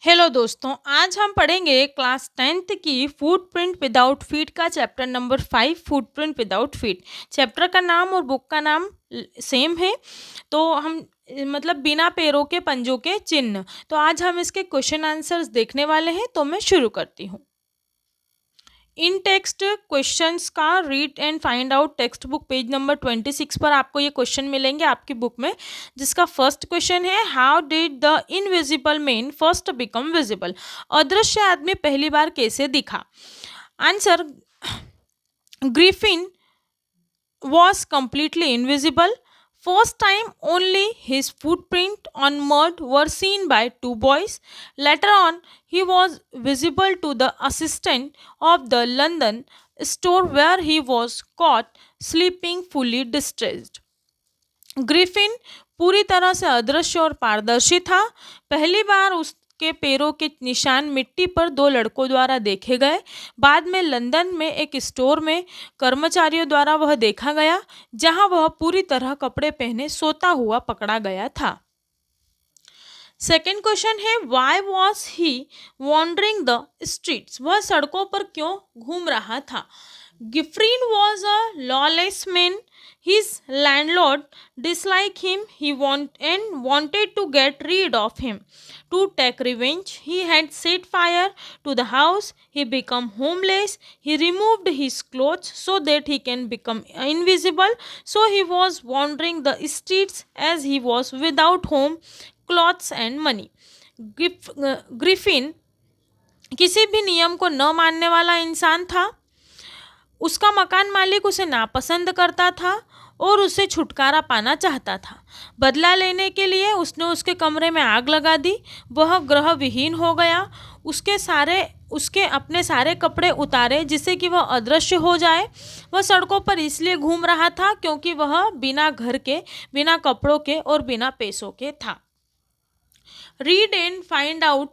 Hello दोस्तों, आज हम पढ़ेंगे क्लास 10th की फुटप्रिंट विदाउट फीट का chapter number 5 footprint without feet. Chapter का नाम और बुक का नाम सेम है। तो हम मतलब बिना पैरों के पंजों के चिन्ह। तो आज हम इसके क्वेश्चन आंसर्स देखने वाले हैं। तो मैं शुरू करती हूँ। इन टेक्स्ट क्वेश्चंस का read and find out text book page number 26 पर आपको ये क्वेश्चन मिलेंगे आपकी बुक में, जिसका फर्स्ट क्वेश्चन है how did the invisible man first become visible. अदृश्य आदमी पहली बार कैसे दिखा। Answer, Griffin was completely invisible. First time only his footprint on mud were seen by two boys. Later on, he was visible to the assistant of the London store where he was caught sleeping fully distressed. Griffin पूरी तरह से अदृश्य और पारदर्शी था। पहली बार उसके पैरों के निशान मिट्टी पर दो लड़कों द्वारा देखे गए। बाद में लंदन में एक स्टोर में कर्मचारियों द्वारा वह देखा गया, जहां वह पूरी तरह कपड़े पहने सोता हुआ पकड़ा गया था। सेकेंड क्वेश्चन है why was he wandering the streets. वह सड़कों पर क्यों घूम रहा था। Griffin was a lawless man. His landlord disliked him. He wanted to get rid of him. To take revenge, he had set fire to the house. He became homeless. He removed his clothes so that he can become invisible. So he was wandering the streets as he was without home, clothes and money. Griffin किसी भी नियम को न मानने वाला इंसान था। उसका मकान मालिक उसे नापसंद करता था और उसे छुटकारा पाना चाहता था। बदला लेने के लिए उसने उसके कमरे में आग लगा दी। वह ग्रह विहीन हो गया। उसके अपने सारे कपड़े उतारे जिससे कि वह अदृश्य हो जाए। वह सड़कों पर इसलिए घूम रहा था क्योंकि वह बिना घर के, बिना कपड़ों के और बिना पैसों के था। Read and find out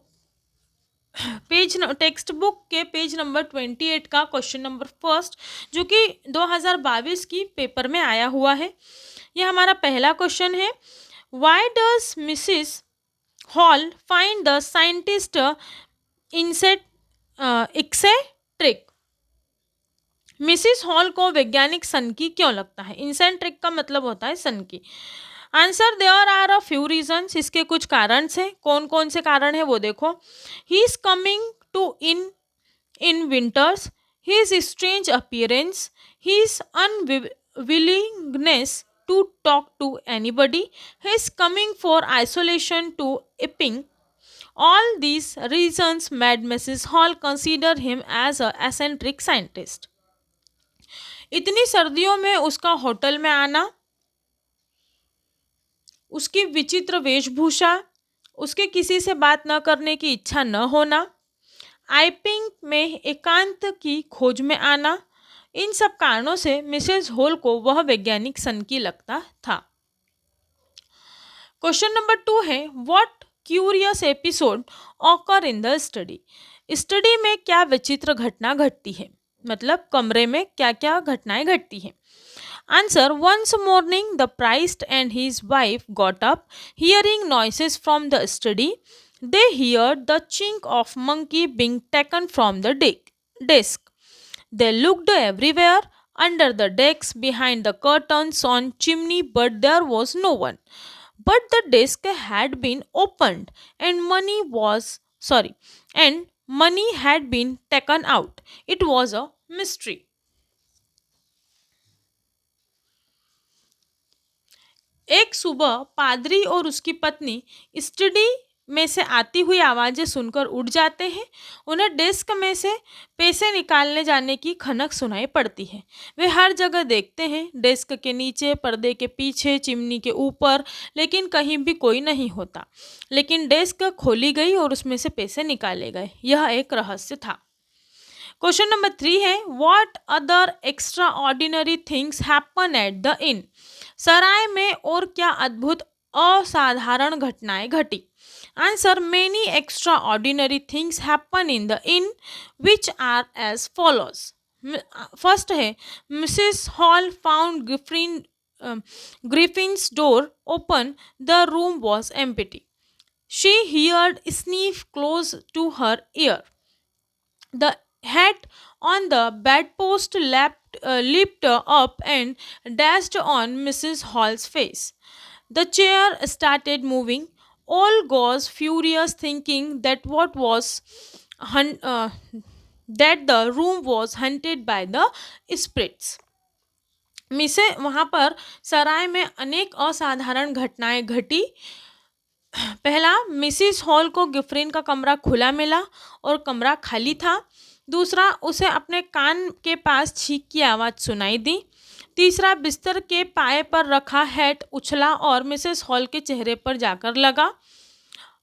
page text book के पेज नंबर 28 का क्वेश्चन नंबर फर्स्ट, जो कि 2022 की पेपर में आया हुआ है। यह हमारा पहला क्वेश्चन है। Why does Mrs Hall find the scientist inset eccentric. Mrs Hall को वैज्ञानिक सनकी क्यों लगता है। इंसेंट्रिक का मतलब होता है सनकी। Answer, there are a few reasons. इसके कुछ कारण हैं। कौन कौन से कारण है वो देखो। He is coming to in winters, his strange appearance, his unwillingness to talk to anybody, his coming for isolation to Epping. All these reasons made Mrs. Hall consider him as a eccentric scientist. इतनी सर्दियों में उसका hotel में आना, उसकी विचित्र वेशभूषा, उसके किसी से बात न करने की इच्छा न होना, आइपिंग में एकांत की खोज में आना, इन सब कारणों से मिसेस हॉल को वह वैज्ञानिक सनकी लगता था। क्वेश्चन नंबर 2 है what curious episode occur in the study. Study में क्या विचित्र घटना घटती है, मतलब कमरे में क्या क्या घटनाएं घटती हैं। Answer, once morning the priest and his wife got up, hearing noises from the study. They heard the chink of monkey being taken from the desk. They looked everywhere, under the desks, behind the curtains, on chimney, but there was no one. But the desk had been opened, and money had been taken out. It was a mystery. एक सुबह पादरी और उसकी पत्नी study में से आती हुई आवाज़ें सुनकर उठ जाते हैं। उन्हें डेस्क में से पैसे निकालने जाने की खनक सुनाई पड़ती है। वे हर जगह देखते हैं, डेस्क के नीचे, पर्दे के पीछे, चिमनी के ऊपर, लेकिन कहीं भी कोई नहीं होता। लेकिन डेस्क खोली गई और उसमें से पैसे निकाले गए। यह एक रहस्य था। क्वेश्चन नंबर 3 है what other extraordinary things happen at the inn. सराय में और क्या अद्भुत असाधारण घटनाएं घटी। Answer, many extraordinary things happen in the inn which are as follows. First है Mrs Hall found Griffin's door open, the room was empty. She heard sniff close to her ear. The hat on the bedpost leaped up and dashed on Mrs. Hall's face. The chair started moving. All was furious, thinking that hun- uh, that the room was haunted by the spirits. मिसे वहाँ पर सराय में अनेक असाधारण घटनाएं घटी। पहला, Mrs Hall को गिफरिन का कमरा खुला मिला और कमरा खाली था। दूसरा, उसे अपने कान के पास छींक की आवाज़ सुनाई दी। तीसरा, बिस्तर के पाए पर रखा हैट उछला और मिसेस हॉल के चेहरे पर जाकर लगा।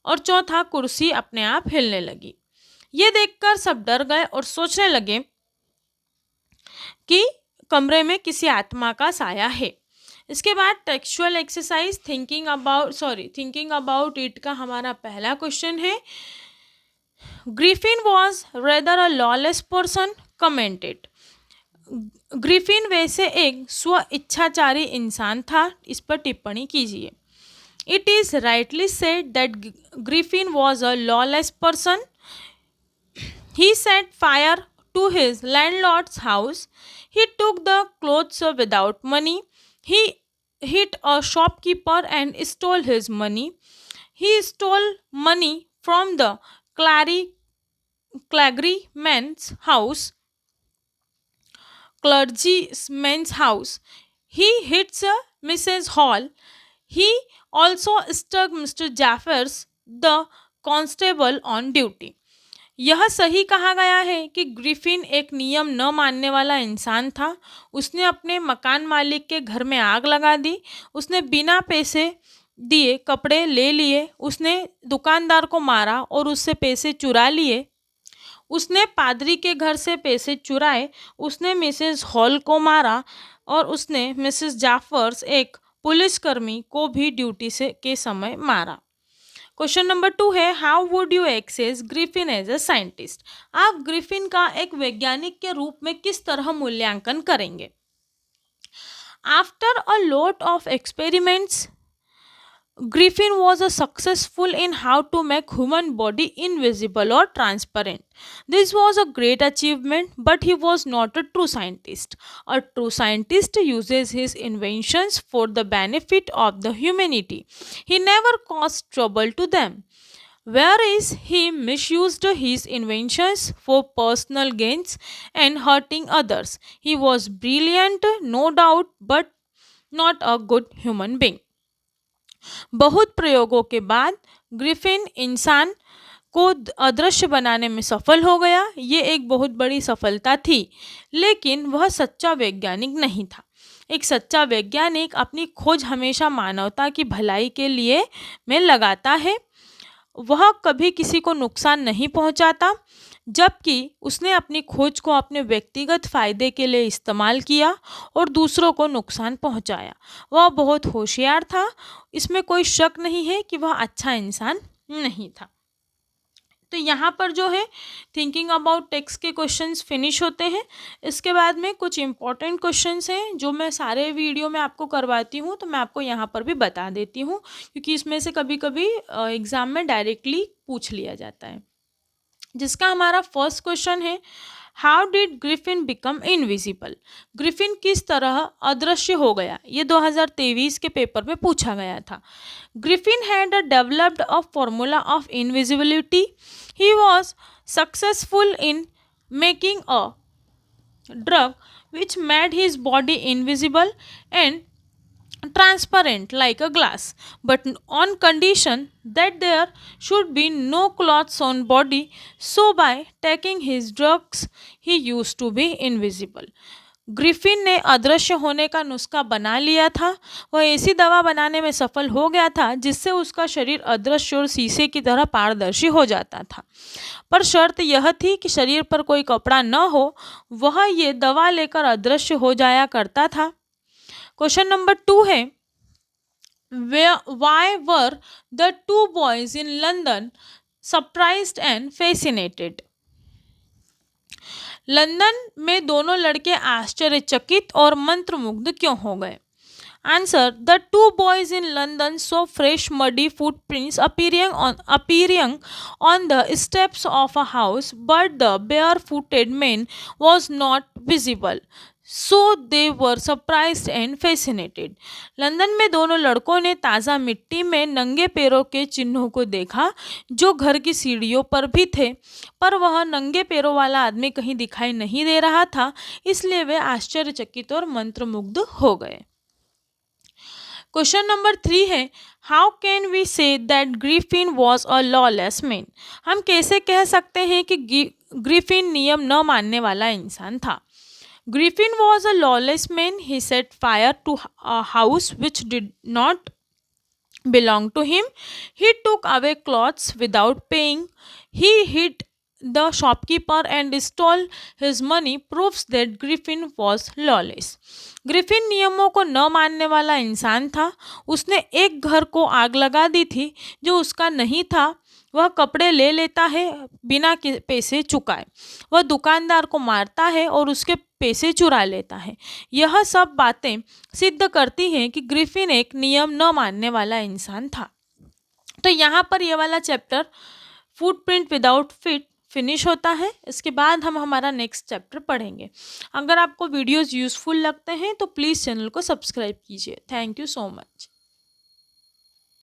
और चौथा, कुर्सी अपने आप हिलने लगी। ये देखकर सब डर गए और सोचने लगे कि कमरे में किसी आत्मा का साया है। इसके बाद textual exercise thinking about it का हमारा पहला क्वेश्चन है, Griffin was rather a lawless person commented. Griffin वैसे एक स्व इच्छाचारी इंसान था, इस पर टिप्पणी कीजिए। It is rightly said that Griffin was a lawless person. He set fire to his landlord's house. He took the clothes without money. He hit a shopkeeper and stole his money. He stole money from the clergyman's house. Clergyman's house. He hits Mrs. Hall. He also struck Mr. Jaffers, the constable on duty. यह सही कहा गया है कि Griffin एक नियम न मानने वाला इंसान था। उसने अपने मकान मालिक के घर में आग लगा दी। उसने बिना पैसे दिए कपड़े ले लिए। उसने दुकानदार को मारा और उससे पैसे चुरा लिए। उसने पादरी के घर से पैसे चुराए। उसने मिसेस हॉल को मारा और उसने मिसेस जाफर्स एक पुलिसकर्मी को भी ड्यूटी से के समय मारा। क्वेश्चन नंबर 2 है, how would you access Griffin as a scientist. आप ग्रिफिन का एक वैज्ञानिक के रूप में किस तरह मूल्यांकन करेंगे। After a lot of experiments, Griffin was successful in how to make human body invisible or transparent. This was a great achievement, but he was not a true scientist. A true scientist uses his inventions for the benefit of the humanity. He never caused trouble to them. Whereas he misused his inventions for personal gains and hurting others. He was brilliant, no doubt, but not a good human being. बहुत प्रयोगों के बाद Griffin इंसान को अदृश्य बनाने में सफल हो गया। ये एक बहुत बड़ी सफलता थी, लेकिन वह सच्चा वैज्ञानिक नहीं था। एक सच्चा वैज्ञानिक अपनी खोज हमेशा मानवता की भलाई के लिए में लगाता है। वह कभी किसी को नुकसान नहीं पहुंचाता, जबकि उसने अपनी खोज को अपने व्यक्तिगत फायदे के लिए इस्तेमाल किया और दूसरों को नुकसान पहुंचाया। वह बहुत होशियार था, इसमें कोई शक नहीं है कि वह अच्छा इंसान नहीं था। तो यहाँ पर जो है थिंकिंग अबाउट टेक्स्ट के क्वेश्चंस फिनिश होते हैं। इसके बाद में कुछ इंपॉर्टेंट क्वेश्चंस हैं जो मैं सारे वीडियो में आपको करवाती हूँ, तो मैं आपको यहाँ पर भी बता देती हूँ, क्योंकि इसमें से कभी कभी एग्ज़ाम में डायरेक्टली पूछ लिया जाता है। जिसका हमारा फर्स्ट क्वेश्चन है, how did Griffin become invisible. Griffin किस तरह अदृश्य हो गया, ये 2023 के पेपर में पूछा गया था। Griffin had developed a formula of invisibility. He was successful in making a drug which made his body invisible and transparent like a glass, but on condition that there should be no clothes on body. So by taking his drugs he used to be invisible. Griffin ने अदृश्य होने का नुस्खा बना लिया था। वह ऐसी दवा बनाने में सफल हो गया था जिससे उसका शरीर अदृश्य और शीशे की तरह पारदर्शी हो जाता था, पर शर्त यह थी कि शरीर पर कोई कपड़ा न हो। वह ये दवा लेकर अदृश्य हो जाया करता था। क्वेश्चन नंबर 2 है, why were the two boys in London surprised and fascinated? London में दोनों लड़के आश्चर्यचकित और मंत्रमुग्ध क्यों हो गए। Answer, the two boys in London saw fresh muddy footprints appearing on the steps of a house, but the barefooted man was not visible. So they were surprised and fascinated. London में दोनों लड़कों ने ताज़ा मिट्टी में नंगे पैरों के चिन्हों को देखा जो घर की सीढ़ियों पर भी थे, पर वह नंगे पैरों वाला आदमी कहीं दिखाई नहीं दे रहा था, इसलिए वे आश्चर्यचकित और मंत्रमुग्ध हो गए। क्वेश्चन नंबर 3 है, how can we say that Griffin was a lawless man. हम कैसे कह सकते हैं कि ग्रिफिन नियम न मानने वाला इंसान था। Griffin was a lawless man. He set fire to a house which did not belong to him. He took away clothes without paying. He hit the shopkeeper and stole his money. Proves that Griffin was lawless. Griffin नियमों को न मानने वाला इंसान था। उसने एक घर को आग लगा दी थी जो उसका नहीं था। वह कपड़े ले लेता है बिना पैसे चुकाए। वह दुकानदार को मारता है और उसके पैसे चुरा लेता है। यह सब बातें सिद्ध करती हैं कि ग्रिफिन एक नियम न मानने वाला इंसान था। तो यहाँ पर यह वाला chapter footprint without feet finish होता है। इसके बाद हम हमारा नेक्स्ट चैप्टर पढ़ेंगे। अगर आपको वीडियोस यूज़फुल लगते हैं तो प्लीज़ चैनल को सब्सक्राइब कीजिए। Thank you so much.